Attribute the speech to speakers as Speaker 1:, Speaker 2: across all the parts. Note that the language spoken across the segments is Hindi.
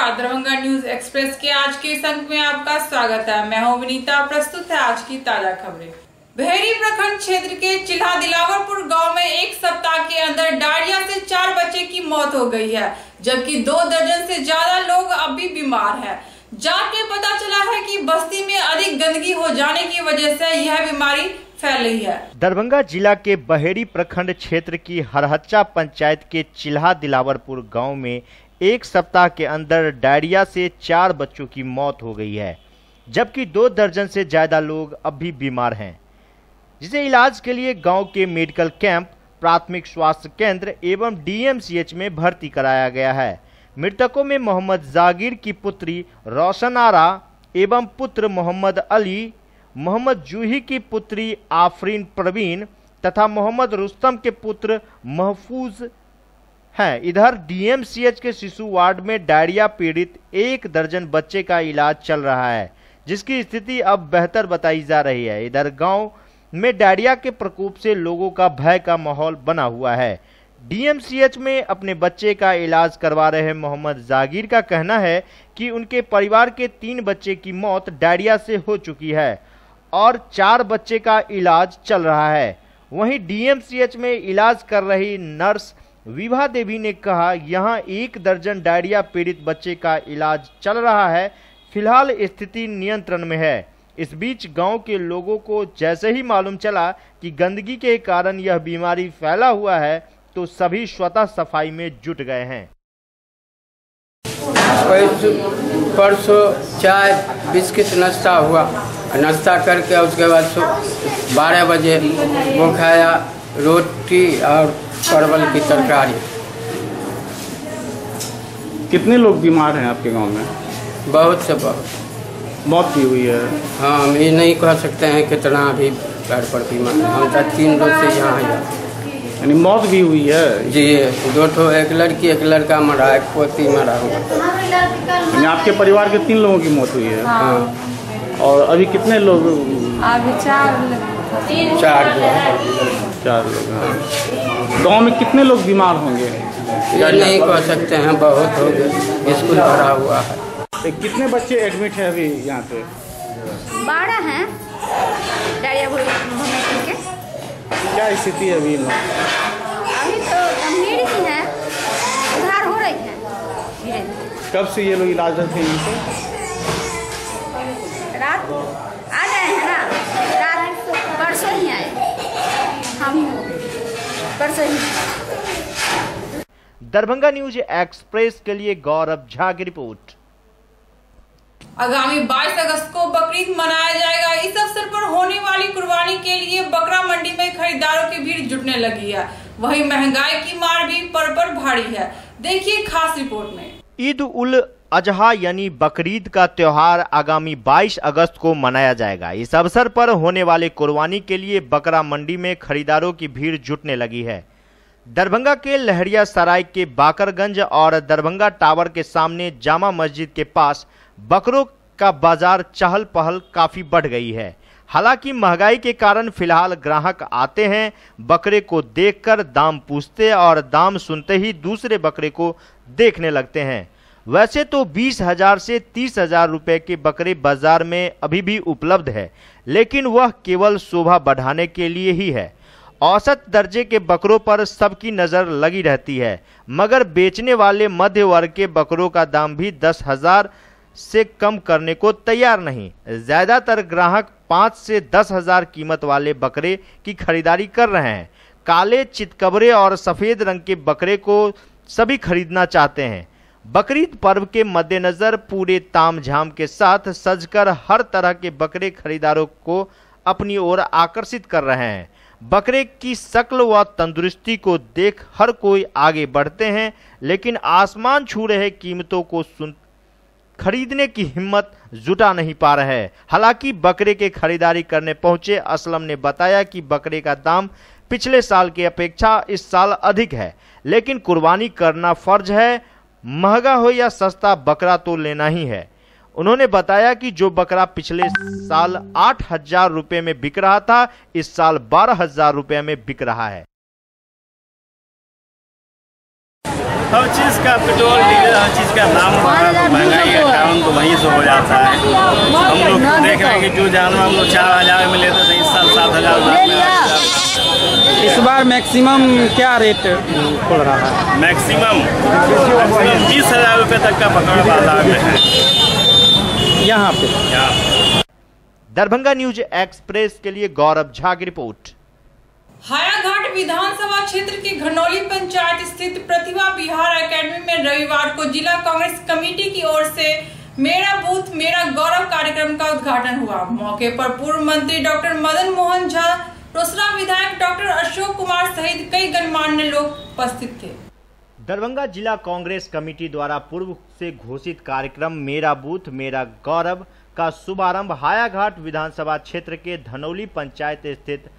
Speaker 1: नमस्कार, दरभंगा न्यूज एक्सप्रेस के आज के इस अंक में आपका स्वागत है। मैं हूं विनीता। प्रस्तुत है आज की ताजा खबरें। बहेड़ी प्रखंड क्षेत्र के चिल्हा दिलावरपुर गांव में एक सप्ताह के अंदर डायरिया से 4 बच्चे की मौत हो गई है, जबकि 2 दर्जन से ज्यादा लोग अब भी बीमार हैं। जांच में पता चला है कि बस्ती में अधिक गंदगी हो जाने की वजह से यह बीमारी फैल रही है।
Speaker 2: दरभंगा जिला के बहेड़ी प्रखंड क्षेत्र की हरहच्चा पंचायत के चिल्हा दिलावरपुर गांव में एक सप्ताह के अंदर डायरिया से 4 बच्चों की मौत हो गई है, जबकि 2 दर्जन से ज्यादा लोग अब भी बीमार हैं, जिसे इलाज के लिए गांव के मेडिकल कैंप, प्राथमिक स्वास्थ्य केंद्र एवं डीएमसीएच में भर्ती कराया गया है। मृतकों में मोहम्मद जागीर की पुत्री रोशन आरा एवं पुत्र मोहम्मद अली, मोहम्मद जूही की पुत्री आफरीन प्रवीण तथा मोहम्मद रुस्तम के पुत्र महफूज हैं। इधर डीएमसीएच के शिशु वार्ड में डायरिया पीड़ित 1 दर्जन बच्चे का इलाज चल रहा है, जिसकी स्थिति अब बेहतर बताई जा रही है। इधर गांव में डायरिया के प्रकोप से लोगों का भय का माहौल बना हुआ है। डीएमसीएच में अपने बच्चे का इलाज करवा रहे मोहम्मद जागीर का कहना है कि उनके परिवार के 3 बच्चे की मौत डायरिया से हो चुकी है और 4 बच्चे का इलाज चल रहा है। वहीं डीएमसीएच में इलाज कर रही नर्स विभा देवी ने कहा, यहां 1 दर्जन डायरिया पीड़ित बच्चे का इलाज चल रहा है। फिलहाल स्थिति नियंत्रण में है। इस बीच गांव के लोगों को जैसे ही मालूम चला कि गंदगी के कारण यह बीमारी फैला हुआ है, तो सभी स्वतः सफाई में जुट गए हैं।
Speaker 3: परसों चाय बिस्किट नाश्ता हुआ, नाश्ता करके उसके बाद 12 बजे वो खाया रोटी और परवल की तरकारी।
Speaker 4: कितने लोग बीमार हैं आपके गांव में?
Speaker 3: बहुत से बहुत।
Speaker 4: मौत भी हुई है?
Speaker 3: हाँ, हम ये नहीं कह सकते हैं कितना अभी घर पर बीमार है। हम तो 3 रोज से यहाँ हैं।
Speaker 4: यानी मौत भी हुई है?
Speaker 3: जी, 2 ठो, एक लड़की एक लड़का मरा, एक पोती मरा हुआ।
Speaker 4: यानी आपके परिवार के 3 लोगों की मौत हुई है?
Speaker 3: हाँ।
Speaker 4: और अभी कितने लोग?
Speaker 1: अभी 4
Speaker 4: लोग हैं। गाँव में कितने लोग बीमार होंगे?
Speaker 3: ये नहीं कह सकते हैं, बहुत हो गए। स्कूल भरा हुआ है।
Speaker 4: कितने बच्चे एडमिट है अभी यहाँ पे?
Speaker 5: 12 हैं डायरिया होने के।
Speaker 4: क्या स्थिति है अभी?
Speaker 5: अभी तो गंभीर ही है, सुधार हो रही है धीरे धीरे।
Speaker 4: कब से ये लोग इलाज थे इनको?
Speaker 5: रात आ गए हैं ना, रात परसों ही आए हम, परसों ही।
Speaker 2: दरभंगा न्यूज एक्सप्रेस के लिए गौरव झा की रिपोर्ट।
Speaker 1: आगामी 22 अगस्त को बकरीद मनाया जाएगा। इस अवसर पर होने वाली कुर्बानी के लिए बकरा मंडी में खरीदारों की भीड़ जुटने लगी है। वहीं महंगाई की मार भी पर भारी है। देखिए खास रिपोर्ट में।
Speaker 2: ईद उल अजहा यानी बकरीद का त्योहार आगामी 22 अगस्त को मनाया जाएगा। इस अवसर पर होने वाले कुर्बानी के लिए बकरा मंडी में खरीदारों की भीड़ जुटने लगी है। दरभंगा के लहरिया सराय के बाकरगंज और दरभंगा टावर के सामने जामा मस्जिद के पास बकरों का बाजार चहल पहल काफी बढ़ गई है। हालांकि महंगाई के कारण फिलहाल ग्राहक आते हैं, बकरे को देखकर दाम पूछते और दाम सुनते ही दूसरे बकरे को देखने लगते हैं। वैसे तो 20,000 से 30,000 रुपए के बकरे बाजार में अभी भी उपलब्ध है, लेकिन वह केवल शोभा बढ़ाने के लिए ही है। औसत दर्जे के बकरों पर सबकी नज़र लगी रहती है, मगर बेचने वाले मध्य वर्ग के बकरों का दाम भी 10,000 से कम करने को तैयार नहीं। ज्यादातर ग्राहक 5 से 10,000 कीमत वाले बकरे की खरीदारी कर रहे हैं। काले, चितकबरे और सफेद रंग के बकरे को सभी खरीदना चाहते हैं। बकरीद पर्व के मद्देनजर पूरे तामझाम के साथ सजकर हर तरह के बकरे खरीदारों को अपनी ओर आकर्षित कर रहे हैं। बकरे की शक्ल व तंदुरुस्ती को देख हर कोई आगे बढ़ते हैं, लेकिन आसमान छू रहे कीमतों को खरीदने की हिम्मत जुटा नहीं पा रहे हैं। हालांकि बकरे के खरीदारी करने पहुंचे असलम ने बताया कि बकरे का दाम पिछले साल की अपेक्षा इस साल अधिक है, लेकिन कुर्बानी करना फर्ज है। महंगा हो या सस्ता, बकरा तो लेना ही है। उन्होंने बताया कि जो बकरा पिछले साल 8,000 रुपये में बिक रहा था, इस साल 12,000 रुपये में बिक रहा है।
Speaker 6: हर चीज़ का पेट्रोल डीजल हर चीज़ का दाम महंगाई के कारण तो वहीं से हो जाता है। हम लोग देख रहे हैं कि जो जानवर हम लोग 4000 में लेते थे, इस साल 7000।
Speaker 4: इस बार मैक्सिमम क्या रेट खुल रहा है?
Speaker 6: मैक्सिमम 20,000 रुपये तक का पकड़ बाजार में है
Speaker 4: यहाँ पे।
Speaker 2: दरभंगा न्यूज एक्सप्रेस के लिए गौरव झा की रिपोर्ट।
Speaker 1: हायाघाट विधानसभा क्षेत्र के घनौली पंचायत स्थित प्रतिभा बिहार एकेडमी में रविवार को जिला कांग्रेस कमेटी की ओर से मेरा बूथ मेरा गौरव कार्यक्रम का उद्घाटन हुआ। मौके पर पूर्व मंत्री डॉक्टर मदन मोहन झा, रोसड़ा विधायक डॉक्टर अशोक कुमार सहित कई गणमान्य लोग उपस्थित थे।
Speaker 2: दरभंगा जिला कांग्रेस कमेटी द्वारा पूर्व से घोषित कार्यक्रम मेरा बूथ मेरा गौरव का शुभारंभ हायाघाट विधानसभा क्षेत्र के धनौली पंचायत स्थित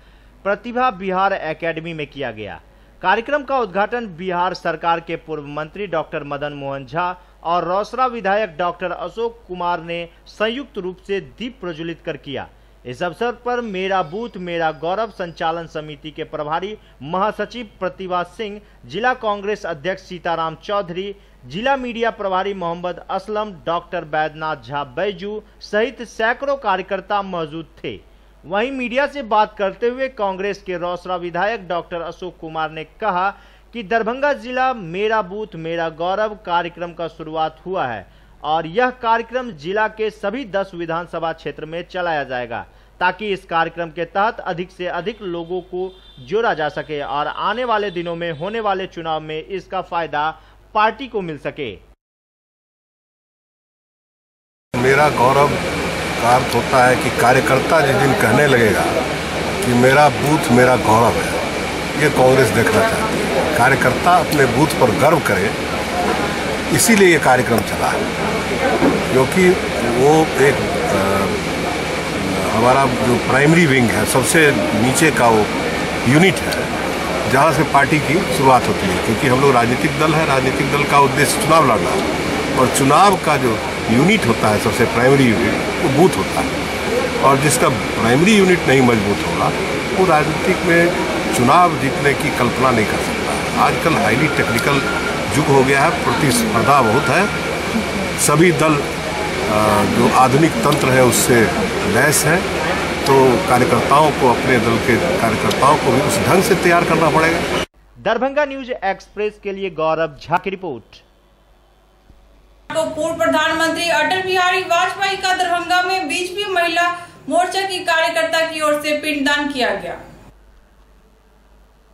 Speaker 2: प्रतिभा बिहार एकेडमी में किया गया। कार्यक्रम का उद्घाटन बिहार सरकार के पूर्व मंत्री डॉक्टर मदन मोहन झा और रोसड़ा विधायक डॉक्टर अशोक कुमार ने संयुक्त रूप से दीप प्रज्वलित कर किया। इस अवसर पर मेरा बूथ मेरा गौरव संचालन समिति के प्रभारी महासचिव प्रतिभा सिंह, जिला कांग्रेस अध्यक्ष सीताराम चौधरी, जिला मीडिया प्रभारी मोहम्मद असलम, डॉक्टर बैद्यनाथ झा बैजू सहित सैकड़ों कार्यकर्ता मौजूद थे। वहीं मीडिया से बात करते हुए कांग्रेस के रोसड़ा विधायक डॉक्टर अशोक कुमार ने कहा कि दरभंगा जिला मेरा बूथ मेरा गौरव कार्यक्रम का शुरुआत हुआ है और यह कार्यक्रम जिला के सभी 10 विधानसभा क्षेत्र में चलाया जाएगा ताकि इस कार्यक्रम के तहत अधिक से अधिक लोगों को जोड़ा जा सके और आने वाले दिनों में होने वाले चुनाव में इसका फायदा पार्टी को मिल सके।
Speaker 7: मेरा गौरव का अर्थ होता है कि कार्यकर्ता जिस दिन कहने लगेगा कि मेरा बूथ मेरा गौरव है, ये कांग्रेस देखना चाहती है। कार्यकर्ता अपने बूथ पर गर्व करे, इसीलिए ये कार्यक्रम चला है, क्योंकि वो एक हमारा जो प्राइमरी विंग है, सबसे नीचे का वो यूनिट है जहाँ से पार्टी की शुरुआत होती है। क्योंकि हम लोग राजनीतिक दल है, राजनीतिक दल का उद्देश्य चुनाव लड़ना है और चुनाव का जो यूनिट होता है, सबसे प्राइमरी यूनिट, वो बूथ होता है। और जिसका प्राइमरी यूनिट नहीं मजबूत होगा वो राजनीतिक में चुनाव जीतने की कल्पना नहीं कर सकता। आजकल हाईली टेक्निकल युग हो गया है, प्रतिस्पर्धा बहुत है, सभी दल जो आधुनिक तंत्र है उससे लैस है, तो कार्यकर्ताओं को, अपने दल के कार्यकर्ताओं को भी उस ढंग से तैयार करना पड़ेगा।
Speaker 2: दरभंगा न्यूज एक्सप्रेस के लिए गौरव झा की रिपोर्ट।
Speaker 1: तो पूर्व प्रधानमंत्री अटल बिहारी वाजपेयी का दरभंगा में बीजेपी महिला मोर्चा की कार्यकर्ता की ओर से पिंडदान किया गया।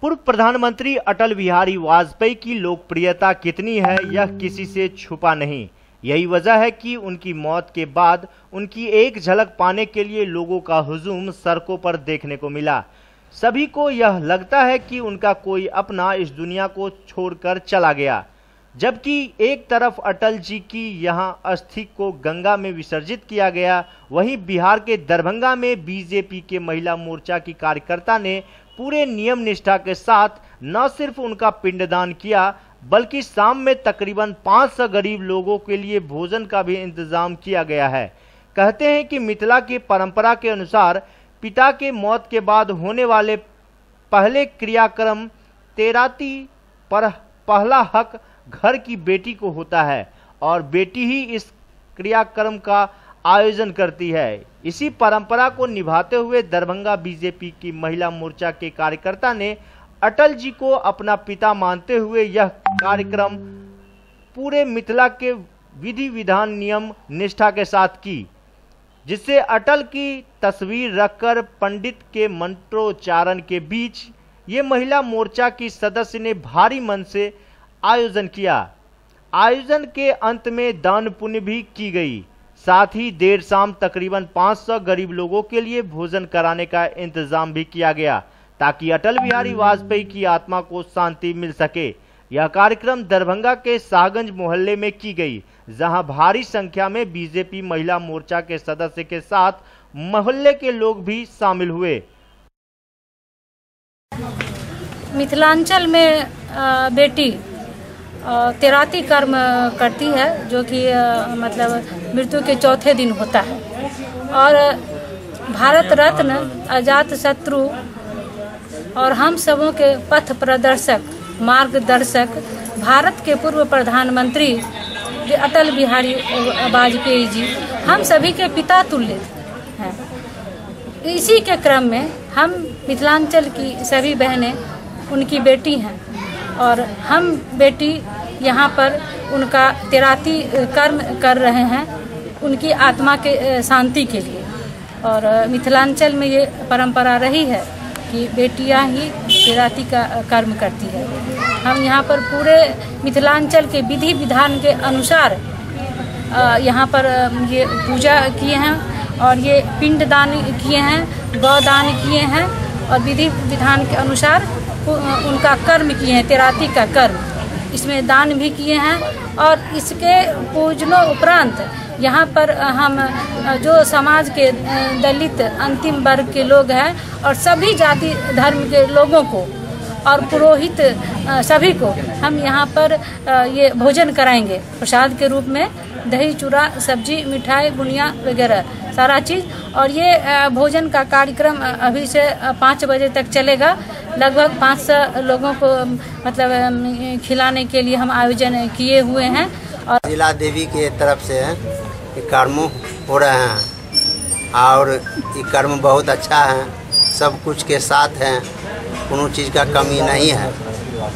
Speaker 2: पूर्व प्रधानमंत्री अटल बिहारी वाजपेयी की लोकप्रियता कितनी है यह किसी से छुपा नहीं। यही वजह है कि उनकी मौत के बाद उनकी एक झलक पाने के लिए लोगों का हुजूम सड़कों पर देखने को मिला। सभी को यह लगता है कि उनका कोई अपना इस दुनिया को छोड़कर चला गया, जबकि एक तरफ अटल जी की यहां अस्थि को गंगा में विसर्जित किया गया, वहीं बिहार के दरभंगा में बीजेपी के महिला मोर्चा की कार्यकर्ता ने पूरे नियम निष्ठा के साथ न सिर्फ उनका पिंडदान किया बल्कि शाम में तकरीबन 500 गरीब लोगों के लिए भोजन का भी इंतजाम किया गया है। कहते हैं कि मिथिला की परंपरा के अनुसार पिता के मौत के बाद होने वाले पहले क्रियाक्रम तेराती पर पहला हक घर की बेटी को होता है और बेटी ही इस क्रियाक्रम का आयोजन करती है। इसी परंपरा को निभाते हुए दरभंगा बीजेपी की महिला मोर्चा के कार्यकर्ता ने अटल जी को अपना पिता मानते हुए यह कार्यक्रम पूरे मिथिला के विधि विधान नियम निष्ठा के साथ की, जिससे अटल की तस्वीर रखकर पंडित के मंत्रोच्चारण के बीच ये महिला मोर्चा की सदस्य ने भारी मन से आयोजन किया। आयोजन के अंत में दान पुण्य भी की गई। साथ ही देर शाम तकरीबन 500 गरीब लोगों के लिए भोजन कराने का इंतजाम भी किया गया ताकि अटल बिहारी वाजपेयी की आत्मा को शांति मिल सके। यह कार्यक्रम दरभंगा के शाहगंज मोहल्ले में की गई, जहां भारी संख्या में बीजेपी महिला मोर्चा के सदस्य के साथ मोहल्ले के लोग भी शामिल हुए।
Speaker 8: मिथिलांचल में बेटी तेराती कर्म करती है, जो कि मतलब मृत्यु के चौथे दिन होता है, और भारत रत्न, अजात शत्रु और हम सबों के पथ प्रदर्शक मार्गदर्शक भारत के पूर्व प्रधानमंत्री अटल बिहारी वाजपेयी जी हम सभी के पिता तुल्य हैं। इसी के क्रम में हम मिथिलांचल की सभी बहनें उनकी बेटी हैं और हम बेटी यहाँ पर उनका तेराती कर्म कर रहे हैं उनकी आत्मा के शांति के लिए। और मिथिलांचल में ये परंपरा रही है कि बेटियां ही तेराती का कर्म करती है। हम यहाँ पर पूरे मिथिलांचल के विधि विधान के अनुसार यहाँ पर ये पूजा किए हैं और ये पिंडदान किए हैं, गौदान किए हैं और विधि विधान के अनुसार उनका कर्म किए हैं, तेराती का कर्म इसमें दान भी किए हैं। और इसके पूजनों उपरांत यहाँ पर हम जो समाज के दलित अंतिम वर्ग के लोग हैं और सभी जाति धर्म के लोगों को और पुरोहित सभी को हम यहाँ पर ये भोजन कराएंगे प्रसाद के रूप में, दही चूड़ा सब्जी मिठाई बुनिया वगैरह सारा चीज़। और ये भोजन का कार्यक्रम अभी से 5 बजे तक चलेगा। लगभग 500 लोगों को मतलब खिलाने के लिए हम आयोजन किए हुए हैं। और
Speaker 9: जिला देवी के तरफ से ये कर्म हो रहे हैं और ये कर्म बहुत अच्छा है, सब कुछ के साथ हैं, कोनो चीज़ का कमी नहीं है।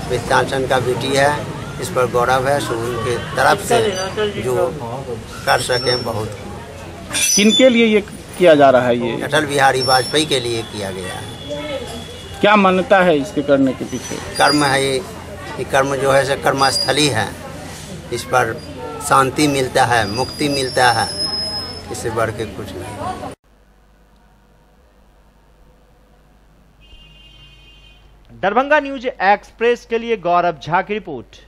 Speaker 9: मिथिलांचल का बेटी है, इस पर गौरव है। सो उनके तरफ से जो कर सकें बहुत।
Speaker 4: किनके लिए ये किया जा रहा है? ये
Speaker 9: अटल बिहारी वाजपेयी के लिए किया गया है।
Speaker 4: क्या मान्यता है इसके करने के पीछे?
Speaker 9: कर्म है ये कर्म जो है कर्मस्थली है, इस पर शांति मिलता है, मुक्ति मिलता है, इससे बढ़ के कुछ नहीं।
Speaker 2: दरभंगा न्यूज एक्सप्रेस के लिए गौरव झा की रिपोर्ट।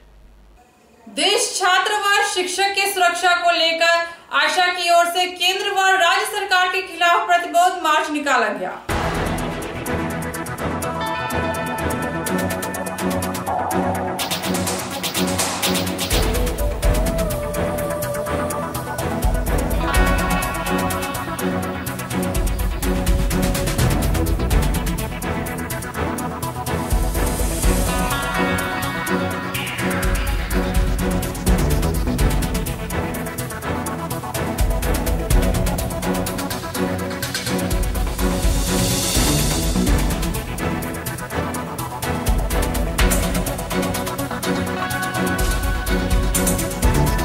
Speaker 1: देश छात्र व शिक्षक की सुरक्षा को लेकर आशा की ओर से केंद्र व राज्य सरकार के खिलाफ प्रतिरोध मार्च निकाला गया।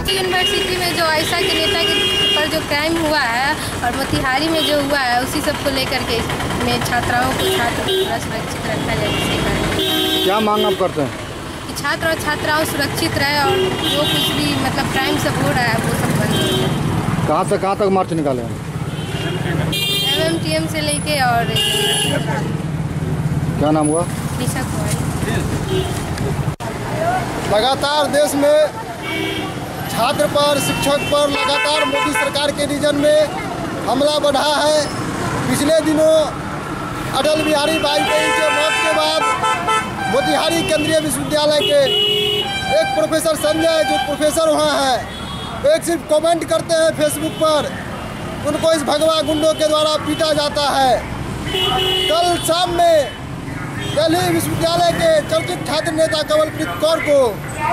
Speaker 10: यूनिवर्सिटी में जो आयशा के नेता के पर जो क्राइम हुआ है और मोतिहारी में जो हुआ है उसी सब को लेकर के में छात्राओं को छात्र पूरा सुरक्षित रखा जाए। इसके कारण
Speaker 11: क्या मांग आप करते हैं?
Speaker 10: कि छात्र और छात्राओं सुरक्षित रहे और जो कुछ भी मतलब क्राइम सब हो रहा है वो सब बंद हो जाए।
Speaker 11: कहाँ से कहाँ तक मार्च निकाले हैं?
Speaker 10: MMTM से लेके और
Speaker 11: क्या नाम हुआ?
Speaker 10: निशा कुमारी।
Speaker 11: लगातार देश में छात्र पर शिक्षक पर लगातार मोदी सरकार के रीजन में हमला बढ़ा है। पिछले दिनों अटल बिहारी वाजपेयी के मौत के बाद मोतिहारी केंद्रीय विश्वविद्यालय के एक प्रोफेसर संजय जो प्रोफेसर वहाँ है एक सिर्फ कमेंट करते हैं फेसबुक पर, उनको इस भगवा गुंडों के द्वारा पीटा जाता है। कल शाम में दिल्ली विश्वविद्यालय के चर्चित छात्र नेता कमलप्रीत कौर को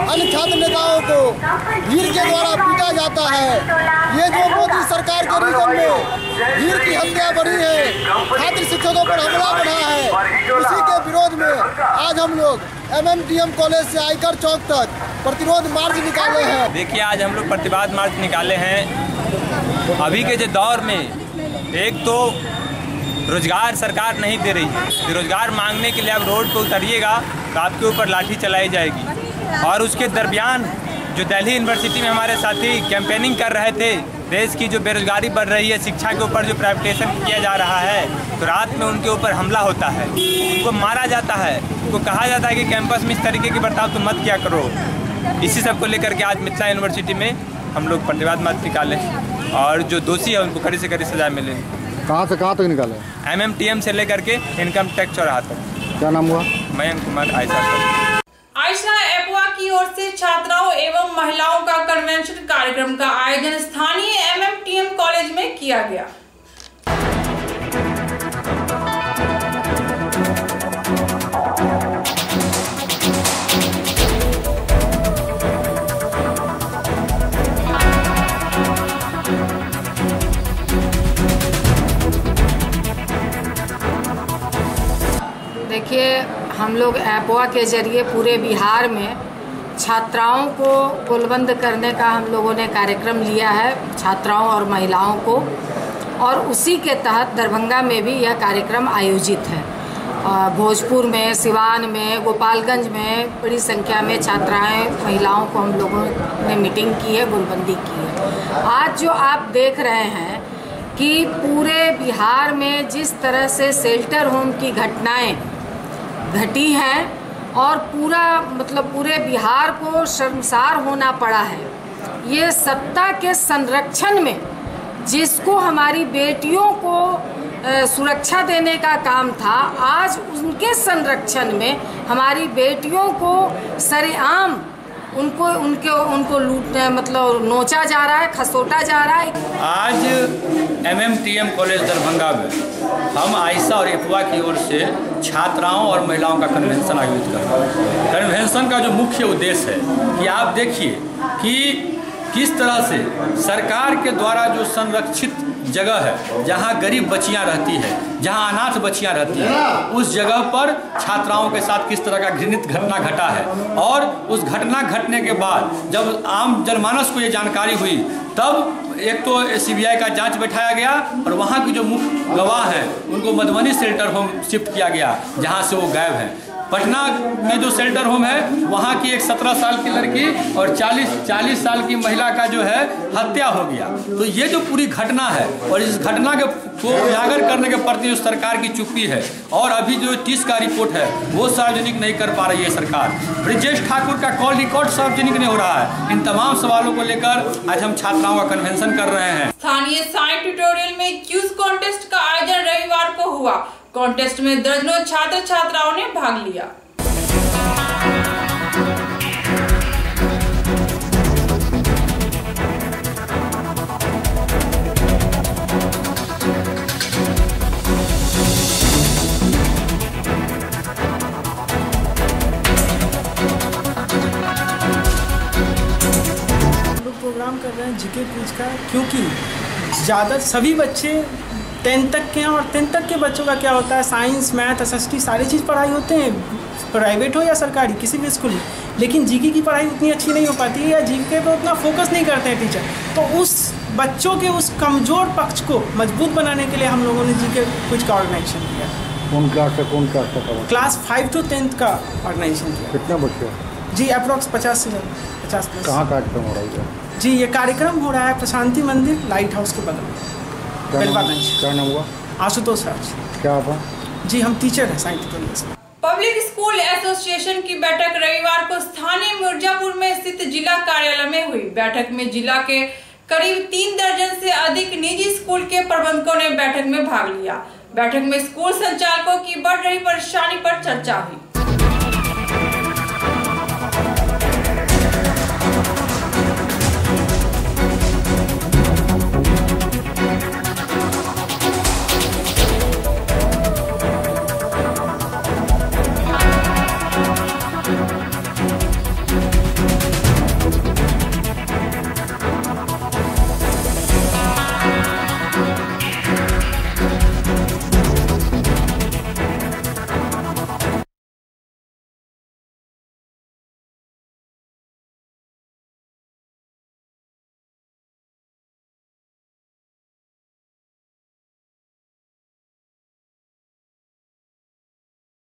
Speaker 11: अन्य छात्र नेताओं को भीड़ के द्वारा पीटा जाता है। ये जो मोदी सरकार के रीजन में भीड़ की हत्या बढ़ी है, छात्र शिक्षकों पर हमला बढ़ा है, उसी के विरोध में आज हम लोग MMTM कॉलेज से आयकर चौक तक प्रतिरोध मार्च निकाले हैं।
Speaker 12: देखिए, आज हम लोग प्रतिवाद मार्च निकाले हैं। अभी के जो दौर में एक तो रोजगार सरकार नहीं दे रही है, रोजगार मांगने के लिए आप रोड पर उतरिएगा तो आपके ऊपर लाठी चलाई जाएगी। और उसके दरमियान जो दिल्ली यूनिवर्सिटी में हमारे साथी कैंपेनिंग कर रहे थे, देश की जो बेरोजगारी बढ़ रही है, शिक्षा के ऊपर जो प्राइवेटाइजेशन किया जा रहा है, तो रात में उनके ऊपर हमला होता है, उनको मारा जाता है, उनको कहा जाता है कि कैंपस में इस तरीके की बर्ताव तुम मत किया करो। इसी सब को लेकर के आज मिथिला यूनिवर्सिटी में हम लोग प्रतिवाद मार्च निकाले और जो दोषी है उनको कड़ी से कड़ी सजा मिले।
Speaker 11: कहाँ से कहाँ तक निकाले?
Speaker 12: MMTM से लेकर के इनकम टैक्स चौराहा तक।
Speaker 11: क्या नाम हुआ?
Speaker 12: मयंक कुमार आयशा।
Speaker 1: आयशा एपवा की ओर से छात्राओं एवं महिलाओं का कन्वेंशन कार्यक्रम का आयोजन स्थानीय MMTM कॉलेज में किया गया।
Speaker 13: हम लोग एपवा के जरिए पूरे बिहार में छात्राओं को कुलबंद करने का हम लोगों ने कार्यक्रम लिया है, छात्राओं और महिलाओं को, और उसी के तहत दरभंगा में भी यह कार्यक्रम आयोजित है। भोजपुर में, सिवान में, गोपालगंज में बड़ी संख्या में छात्राएं, महिलाओं को हम लोगों ने मीटिंग की है, गुलबंदी की है। आज जो आप देख रहे हैं कि पूरे बिहार में जिस तरह से शेल्टर होम की घटनाएं घटी हैं और पूरे बिहार को शर्मसार होना पड़ा है, ये सत्ता के संरक्षण में जिसको हमारी बेटियों को सुरक्षा देने का काम था, आज उनके संरक्षण में हमारी बेटियों को सरेआम उनको लूटने नोचा जा रहा है, खसोटा जा रहा है।
Speaker 12: आज MMTM कॉलेज दरभंगा में हम आयशा और एपवा की ओर से छात्राओं और महिलाओं का कन्वेंशन आयोजित कर रहे हैं। कन्वेंशन का जो मुख्य उद्देश्य है कि आप देखिए कि किस तरह से सरकार के द्वारा जो संरक्षित जगह है, जहां गरीब बच्चियां रहती है, जहां अनाथ बच्चियां रहती हैं, उस जगह पर छात्राओं के साथ किस तरह का घृणित घटना घटा है। और उस घटना घटने के बाद जब आम जनमानस को ये जानकारी हुई, तब एक तो CBI का जांच बैठाया गया और वहाँ की जो मुख्य गवाह हैं उनको मधुबनी शेल्टर होम शिफ्ट किया गया, जहाँ से वो गायब हैं। पटना में जो शेल्टर होम है, वहाँ की एक 17 साल की लड़की और 40 साल की महिला का जो है हत्या हो गया। तो ये जो पूरी घटना है और इस घटना को उजागर करने के प्रति जो सरकार की चुप्पी है, और अभी जो 30 का रिपोर्ट है वो सार्वजनिक नहीं कर पा रही है सरकार। ब्रिजेश ठाकुर का कॉल रिकॉर्ड सार्वजनिक नहीं हो रहा है। इन तमाम सवालों को लेकर आज हम छात्राओं का कन्वेंशन कर रहे हैं।
Speaker 1: स्थानीय साइंस ट्यूटोरियल में क्यूज कॉन्टेस्ट का आयोजन रविवार को हुआ। कॉन्टेस्ट में दर्जनों छात्र छात्राओं ने भाग लिया।
Speaker 14: प्रोग्राम कर रहे हैं जीके क्विज का, क्योंकि ज़्यादा सभी बच्चे 10th तक के हैं, और 10th तक के बच्चों का क्या होता है, साइंस, मैथ, SST सारी चीज़ पढ़ाई होते हैं, प्राइवेट हो या सरकारी, किसी भी स्कूल। लेकिन जीके की पढ़ाई उतनी अच्छी नहीं हो पाती है, या जीके पे उतना फोकस नहीं करते हैं टीचर। तो उस बच्चों के उस कमज़ोर पक्ष को मजबूत बनाने के लिए हम लोगों ने जीके क्विज का ऑर्गेनाइजेशन किया।
Speaker 15: कौन क्लास तक?
Speaker 14: क्लास 5 to 10th का ऑर्गेनाइजेशन किया।
Speaker 15: कितने बच्चे?
Speaker 14: जी अप्रॉक्स 50 से 50 प्लस।
Speaker 15: कहाँ कार्यक्रम हो रहा है?
Speaker 14: जी ये कार्यक्रम हो रहा है प्रशांति मंदिर लाइट हाउस के बगल में, बेलवागंज।
Speaker 15: क्या नाम हुआ?
Speaker 14: आशुतोष राज।
Speaker 15: क्या हुआ?
Speaker 14: जी हम टीचर हैं science tutorial.
Speaker 1: Public school association की बैठक रविवार को स्थानीय मिर्जापुर में स्थित जिला कार्यालय में हुई। बैठक में जिला के करीब 3 दर्जन से अधिक निजी स्कूल के प्रबंधकों ने बैठक में भाग लिया। बैठक में स्कूल संचालकों की बढ़ रही परेशानी पर चर्चा हुई।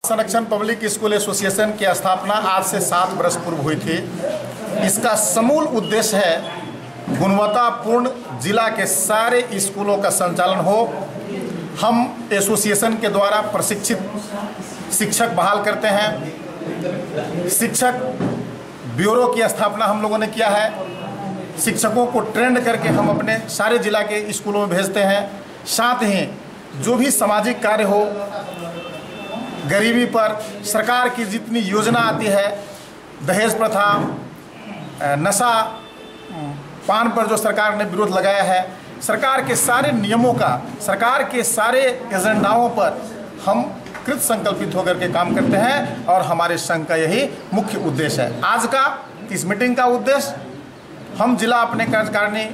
Speaker 16: संरक्षण पब्लिक स्कूल एसोसिएशन की स्थापना आज से 7 वर्ष पूर्व हुई थी। इसका समूल उद्देश्य है गुणवत्तापूर्ण जिला के सारे स्कूलों का संचालन हो। हम एसोसिएशन के द्वारा प्रशिक्षित शिक्षक बहाल करते हैं। शिक्षक ब्यूरो की स्थापना हम लोगों ने किया है। शिक्षकों को ट्रेंड करके हम अपने सारे जिला के स्कूलों में भेजते हैं। साथ ही जो भी सामाजिक कार्य हो, गरीबी पर सरकार की जितनी योजना आती है, दहेज प्रथा, नशा पान पर जो सरकार ने विरोध लगाया है, सरकार के सारे नियमों का, सरकार के सारे एजेंडाओं पर हम कृत संकल्पित होकर के काम करते हैं और हमारे संघ का यही मुख्य उद्देश्य है। आज का इस मीटिंग का उद्देश्य, हम जिला अपने कार्यकारिणी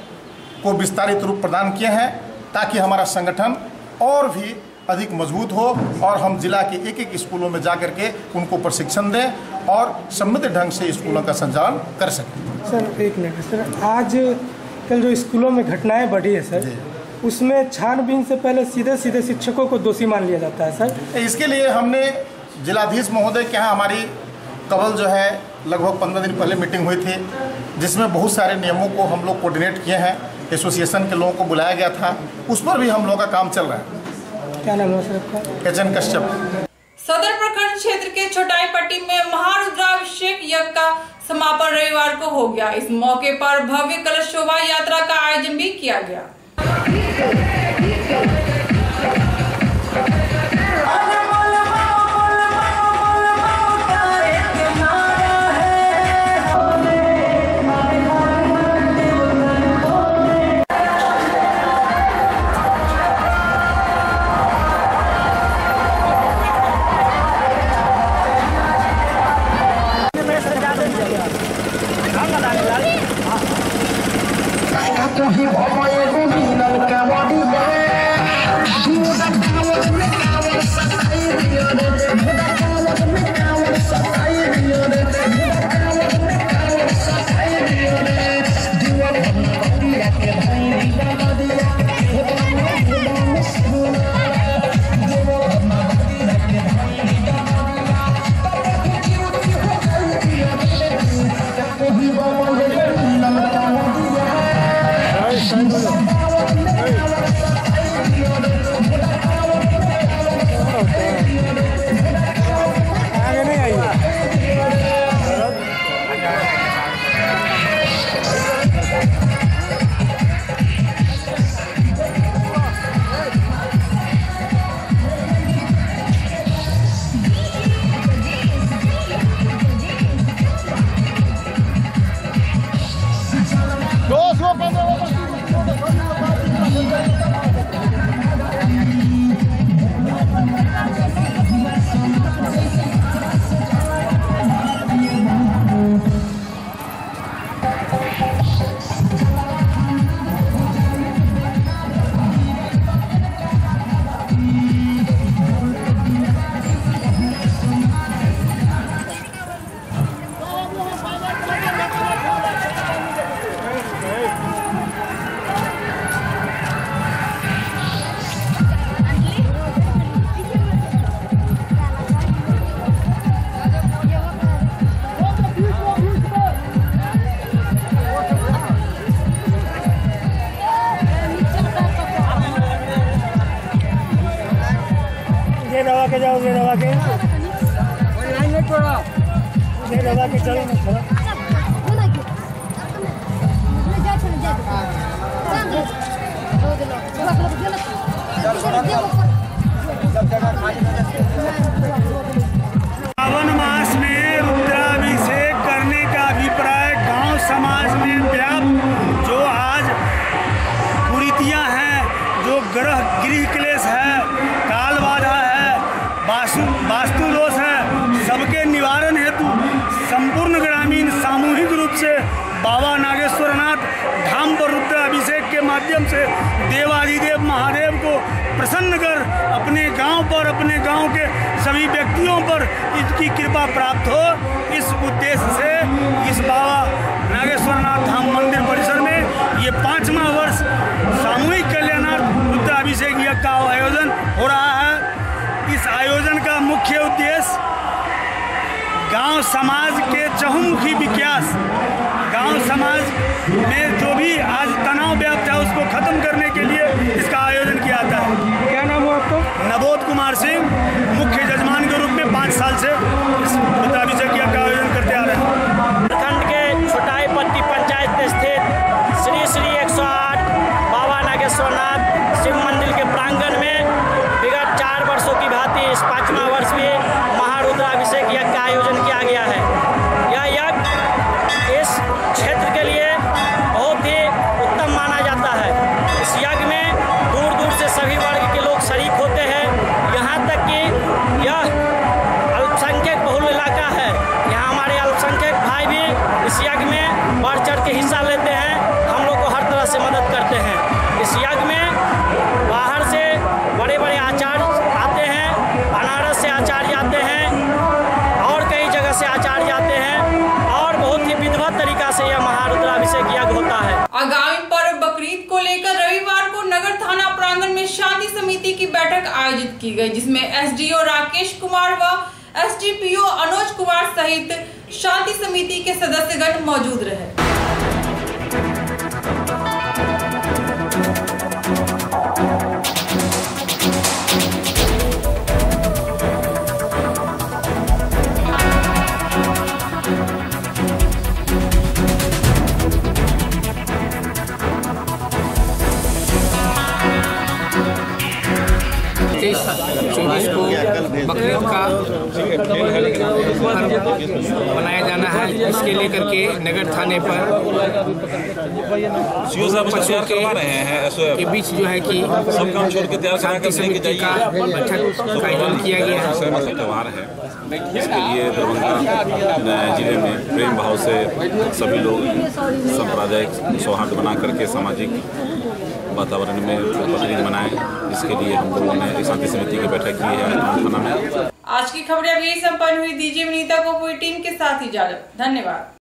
Speaker 16: को विस्तारित रूप प्रदान किए हैं ताकि हमारा संगठन और भी अधिक मजबूत हो और हम जिला के एक एक स्कूलों में जा करके उनको प्रशिक्षण दें और समृद्ध ढंग से स्कूलों का संचालन कर सकें।
Speaker 17: सर एक मिनट सर, आज कल जो स्कूलों में घटनाएं बढ़ी है सर, उसमें छानबीन से पहले सीधे सीधे शिक्षकों को दोषी मान लिया जाता है सर।
Speaker 16: इसके लिए हमने जिलाधीश महोदय के यहाँ हमारी कबल जो है लगभग 15 दिन पहले मीटिंग हुई थी, जिसमें बहुत सारे नियमों को हम लोग कोऑर्डिनेट किए हैं। एसोसिएशन के लोगों को बुलाया गया था, उस पर भी हम लोगों का काम चल रहा है।
Speaker 17: क्या नाम है सर आपका?
Speaker 16: एचएन कश्यप।
Speaker 1: सदर प्रखंड क्षेत्र के छोटाई पट्टी में महारुद्राभिषेक यज्ञ का समापन रविवार को हो गया। इस मौके पर भव्य कलश शोभा यात्रा का आयोजन भी किया गया।
Speaker 17: दबा के जाओ, दबा के लाइन में छोड़ो, दबा के चलो मत छोड़ो।
Speaker 18: सावन मास में रुद्राभिषेक करने का अभिप्राय गांव समाज में व्याप्त, जो आज कुरीतियां हैं, जो गृह क्लेश है, काल बाधा है, वास्तु दोष है, सबके निवारण हेतु संपूर्ण ग्रामीण सामूहिक रूप से बाबा नागेश्वरनाथ धाम पर रुद्राभिषेक के माध्यम से देवाधिदेव महादेव को प्रसन्न कर अपने गांव पर, अपने गांव के सभी व्यक्तियों पर इसकी कृपा प्राप्त हो। इस उद्देश्य से इस बाबा नागेश्वरनाथ धाम मंदिर परिसर में ये 5वां वर्ष सामूहिक कल्याणार्थ रुद्राभिषेक यज्ञ का आयोजन हो रहा है। इस आयोजन का मुख्य उद्देश्य गांव समाज के चहुमुखी विकास, गांव समाज में जो भी आज तनाव व्याप्त है उसको खत्म करने के लिए इसका आयोजन किया जाता है।
Speaker 17: क्या नाम है आपको?
Speaker 18: नवोद कुमार सिंह, मुख्य जजमान के रूप में 5 साल से इस रुद्राभिषेक यज्ञ का आयोजन करते आ रहे हैं।
Speaker 19: प्रखंड के छोटाई पट्टी पंचायत में स्थित श्री श्री 108 बाबा नागेश्वरनाथ शिव मंदिर के प्रांगण में विगत 4 वर्षों की भांति इस 5वां वर्ष में महारुद्राभिषेक यज्ञ का आयोजन किया गया है। यह यज्ञ इस क्षेत्र के लिए बहुत ही उत्तम माना जाता है। इस यज्ञ में दूर दूर से सभी वर्ग के लोग शरीक होते हैं। यहाँ तक कि यह अल्पसंख्यक बहुल इलाका है, यहाँ हमारे अल्पसंख्यक भाई भी इस यज्ञ में बढ़ चढ़ के हिस्सा लेते हैं, हम लोग को हर तरह से मदद करते हैं। इस यज्ञ में बाहर से बड़े बड़े आचार्य से यह महारुद्राभिषेक यज्ञ होता है।
Speaker 1: आगामी पर्व बकरीद को लेकर रविवार को नगर थाना प्रांगण में शांति समिति की बैठक आयोजित की गई, जिसमें एसडीओ राकेश कुमार व एसडीपीओ अनुज कुमार सहित शांति समिति के सदस्यगण मौजूद रहे।
Speaker 3: चौबीस को बकरीद का मनाया जाना है, इसके लेकर के नगर थाने पर पशुओं के बीच जो है कि शांति समिति का बैठक का आयोजन किया गया है।
Speaker 20: इसके लिए दरभंगा जिले में प्रेम भाव से सभी लोग सांप्रदायिक सौहार्द बना करके सामाजिक वातावरण में बकरीद मनाएं। इसके लिए हम लोगों ने शांति समिति की बैठक की है थाना में।
Speaker 1: आज की खबरें अब यही संपन्न हुई। दीजिए विनीता को पूरी टीम के साथ इजाजत। धन्यवाद।